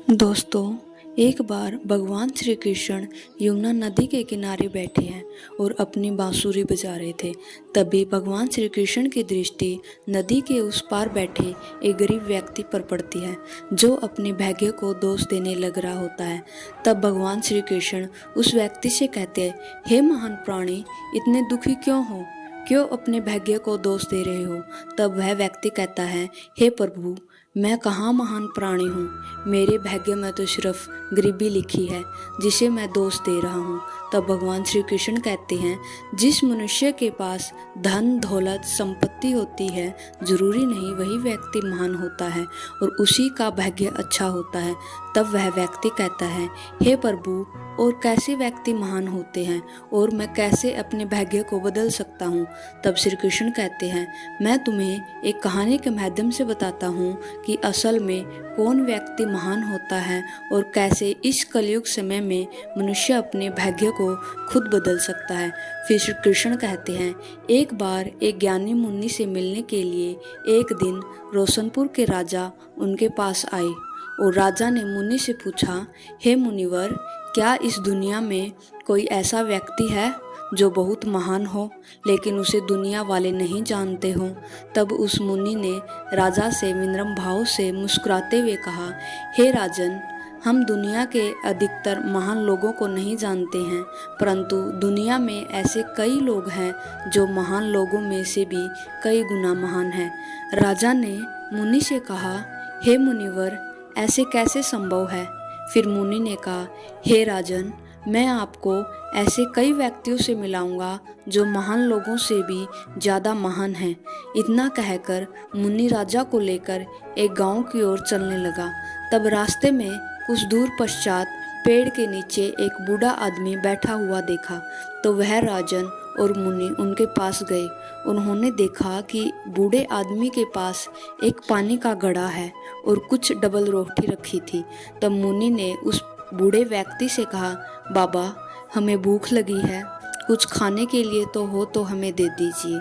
दोस्तों, एक बार भगवान श्री कृष्ण यमुना नदी के किनारे बैठे हैं और अपनी बांसुरी बजा रहे थे। तभी भगवान श्री कृष्ण की दृष्टि नदी के उस पार बैठे एक गरीब व्यक्ति पर पड़ती है जो अपने भाग्य को दोष देने लग रहा होता है। तब भगवान श्री कृष्ण उस व्यक्ति से कहते हैं, हे महान प्राणी, इतने दुखी क्यों हो? क्यों अपने भाग्य को दोष दे रहे हो? तब वह व्यक्ति कहता है, हे प्रभु, मैं कहाँ महान प्राणी हूँ। मेरे भाग्य में तो सिर्फ गरीबी लिखी है जिसे मैं दोष दे रहा हूँ। तब भगवान श्री कृष्ण कहते हैं, जिस मनुष्य के पास धन दौलत संपत्ति होती है, जरूरी नहीं वही व्यक्ति महान होता है और उसी का भाग्य अच्छा होता है। तब वह व्यक्ति कहता है, हे प्रभु, और कैसे व्यक्ति महान होते हैं और मैं कैसे अपने भाग्य को बदल सकता हूँ? तब श्री कृष्ण कहते हैं, मैं तुम्हें एक कहानी के माध्यम से बताता हूँ कि असल में कौन व्यक्ति महान होता है और कैसे इस कलयुग समय में मनुष्य अपने भाग्य को खुद बदल सकता है। फिर श्री कृष्ण कहते हैं, एक बार एक ज्ञानी मुनि से मिलने के लिए एक दिन रोशनपुर के राजा उनके पास आए और राजा ने मुनि से पूछा, हे मुनिवर, क्या इस दुनिया में कोई ऐसा व्यक्ति है जो बहुत महान हो लेकिन उसे दुनिया वाले नहीं जानते हों? तब उस मुनि ने राजा से विनम्र भाव से मुस्कुराते हुए कहा, हे राजन, हम दुनिया के अधिकतर महान लोगों को नहीं जानते हैं, परंतु दुनिया में ऐसे कई लोग हैं जो महान लोगों में से भी कई गुना महान हैं। राजा ने मुनि से कहा, हे मुनिवर, ऐसे कैसे संभव है? फिर मुनि ने कहा, हे राजन, मैं आपको ऐसे कई व्यक्तियों से मिलाऊंगा जो महान लोगों से भी ज़्यादा महान हैं। इतना कहकर मुनि राजा को लेकर एक गांव की ओर चलने लगा। तब रास्ते में कुछ दूर पश्चात पेड़ के नीचे एक बूढ़ा आदमी बैठा हुआ देखा तो वह राजन और मुनि उनके पास गए। उन्होंने देखा कि बूढ़े आदमी के पास एक पानी का घड़ा है और कुछ डबल रोटी रखी थी। तब मुनि ने उस बूढ़े व्यक्ति से कहा, बाबा, हमें भूख लगी है, कुछ खाने के लिए तो हो तो हमें दे दीजिए।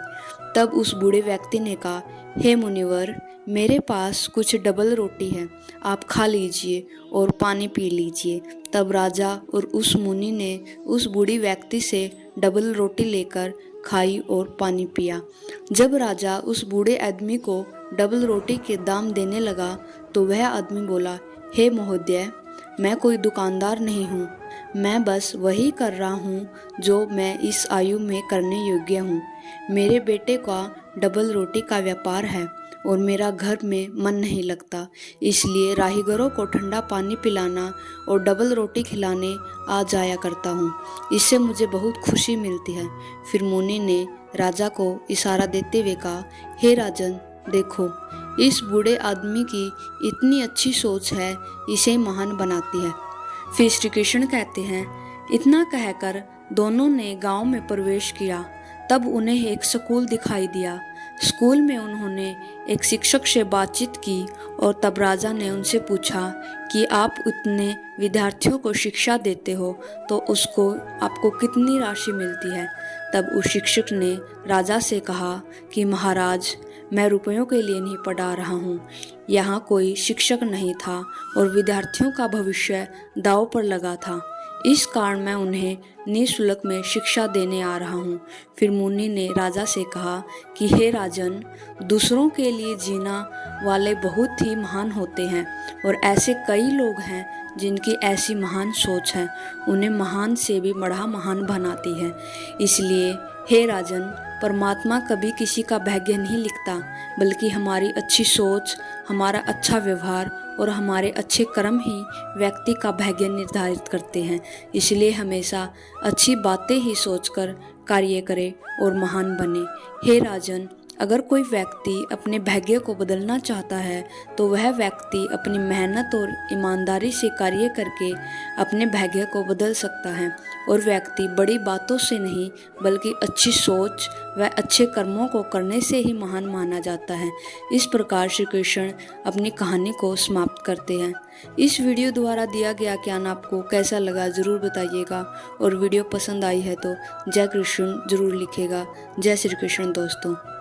तब उस बूढ़े व्यक्ति ने कहा, हे मुनिवर, मेरे पास कुछ डबल रोटी है, आप खा लीजिए और पानी पी लीजिए। तब राजा और उस मुनि ने उस बूढ़ी व्यक्ति से डबल रोटी लेकर खाई और पानी पिया। जब राजा उस बूढ़े आदमी को डबल रोटी के दाम देने लगा तो वह आदमी बोला, हे महोदय, मैं कोई दुकानदार नहीं हूँ, मैं बस वही कर रहा हूँ जो मैं इस आयु में करने योग्य हूँ। मेरे बेटे का डबल रोटी का व्यापार है और मेरा घर में मन नहीं लगता, इसलिए राहगीरों को ठंडा पानी पिलाना और डबल रोटी खिलाने आ जाया करता हूँ। इससे मुझे बहुत खुशी मिलती है। फिर मुनि ने राजा को इशारा देते हुए कहा, हे राजन, देखो, इस बूढ़े आदमी की इतनी अच्छी सोच है, इसे महान बनाती है। फिर श्री कृष्ण कहते हैं, इतना कहकर दोनों ने गांव में प्रवेश किया। तब उन्हें एक स्कूल दिखाई दिया। स्कूल में उन्होंने एक शिक्षक से बातचीत की और तब राजा ने उनसे पूछा कि आप इतने विद्यार्थियों को शिक्षा देते हो तो उसको आपको कितनी राशि मिलती है? तब उस शिक्षक ने राजा से कहा कि महाराज, मैं रुपयों के लिए नहीं पढ़ा रहा हूँ। यहाँ कोई शिक्षक नहीं था और विद्यार्थियों का भविष्य दांव पर लगा था, इस कारण मैं उन्हें निःशुल्क में शिक्षा देने आ रहा हूँ। फिर मुनि ने राजा से कहा कि हे राजन, दूसरों के लिए जीना वाले बहुत ही महान होते हैं और ऐसे कई लोग हैं जिनकी ऐसी महान सोच है, उन्हें महान से भी बड़ा महान बनाती है। इसलिए हे राजन, परमात्मा कभी किसी का भाग्य नहीं लिखता, बल्कि हमारी अच्छी सोच, हमारा अच्छा व्यवहार और हमारे अच्छे कर्म ही व्यक्ति का भाग्य निर्धारित करते हैं। इसलिए हमेशा अच्छी बातें ही सोचकर कार्य करें और महान बने। हे राजन, अगर कोई व्यक्ति अपने भाग्य को बदलना चाहता है तो वह व्यक्ति अपनी मेहनत और ईमानदारी से कार्य करके अपने भाग्य को बदल सकता है और व्यक्ति बड़ी बातों से नहीं बल्कि अच्छी सोच व अच्छे कर्मों को करने से ही महान माना जाता है। इस प्रकार श्री कृष्ण अपनी कहानी को समाप्त करते हैं। इस वीडियो द्वारा दिया गया ज्ञान आपको कैसा लगा ज़रूर बताइएगा और वीडियो पसंद आई है तो जय कृष्ण ज़रूर लिखिएगा। जय श्री कृष्ण दोस्तों।